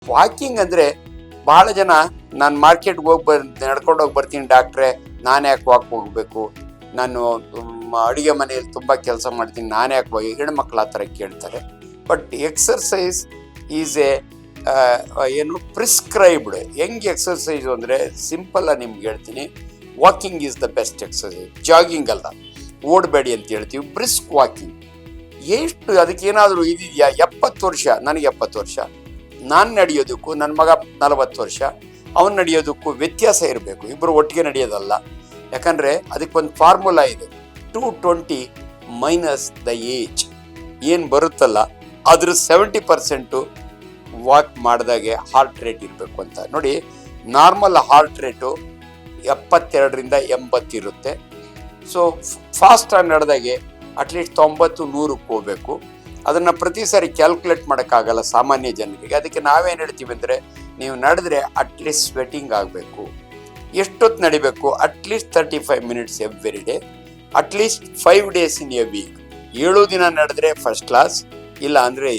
Walking ಅಂದರೆ ಬಹಳ ಜನ ನಾನು ಮಾರ್ಕೆಟ್ಗೆ ನಡ್ಕೊಂಡು ಹೋಗಿ ಬರ್ತೀನಿ ಡಾಕ್ಟ್ರೆ, ನಾನು ಯಾಕೆ ವಾಕ್ ಹೋಗಬೇಕು, ನಾನು ಅಡುಗೆ ಮನೆಯಲ್ಲಿ ತುಂಬ ಕೆಲಸ ಮಾಡ್ತೀನಿ, ನಾನು ಯಾಕೆ ಹೋಗಿ, ಹೆಣ್ಮಕ್ಳು ಆ ಥರ ಕೇಳ್ತಾರೆ. ಬಟ್ ಎಕ್ಸರ್ಸೈಸ್ ಈಸ್ ಏನು ಪ್ರಿಸ್ಕ್ರೈಬ್ಡ್. ಹೆಂಗೆ ಎಕ್ಸರ್ಸೈಸು ಅಂದರೆ ಸಿಂಪಲ್ಲ ನಿಮ್ಗೆ ಹೇಳ್ತೀನಿ. Walking is the best exercise. Jogging ಅಲ್ಲ, ಓಡಬೇಡಿ ಅಂತ ಹೇಳ್ತೀವಿ, ಬ್ರಿಸ್ಕ್ ವಾಕಿಂಗ್. ಎಷ್ಟು ಅದಕ್ಕೇನಾದರೂ ಇದೆಯಾ? 70 ವರ್ಷ, ನನಗೆ 70 ವರ್ಷ, ನಾನು ನಡೆಯೋದಕ್ಕೂ ನನ್ನ ಮಗ 40 ವರ್ಷ ಅವನು ನಡೆಯೋದಕ್ಕೂ ವ್ಯತ್ಯಾಸ ಇರಬೇಕು. ಇಬ್ಬರು ಒಟ್ಟಿಗೆ ನಡೆಯೋದಲ್ಲ. ಯಾಕಂದರೆ ಅದಕ್ಕೊಂದು ಫಾರ್ಮುಲಾ ಇದೆ. 220 ಮೈನಸ್ ದ ಏಜ್ ಏನು ಬರುತ್ತಲ್ಲ ಅದ್ರ 70% ವಾಕ್ ಮಾಡಿದಾಗೆ ಹಾರ್ಟ್ ರೇಟ್ ಇರಬೇಕು ಅಂತ. ನೋಡಿ, ನಾರ್ಮಲ್ ಹಾರ್ಟ್ ರೇಟು 72ರಿಂದ 80 ಇರುತ್ತೆ. ಸೊ ಫಾಸ್ಟಾಗಿ ನಡೆದಾಗೆ ಅಟ್ಲೀಸ್ಟ್ 90-100ಕ್ಕೆ ಹೋಗಬೇಕು. ಅದನ್ನು ಪ್ರತಿ ಸಾರಿ ಕ್ಯಾಲ್ಕುಲೇಟ್ ಮಾಡೋಕ್ಕಾಗಲ್ಲ ಸಾಮಾನ್ಯ ಜನರಿಗೆ. ಅದಕ್ಕೆ ನಾವೇನು ಹೇಳ್ತೀವಿ ಅಂದರೆ, ನೀವು ನಡೆದ್ರೆ ಅಟ್ಲೀಸ್ಟ್ ಸ್ವೆಟಿಂಗ್ ಆಗಬೇಕು. ಎಷ್ಟೊತ್ತು ನಡಿಬೇಕು? At least 35 minutes every day, at least 5 days in a week. 7 ದಿನ ನಡೆದ್ರೆ ಫಸ್ಟ್ ಕ್ಲಾಸ್, ಇಲ್ಲ ಅಂದರೆ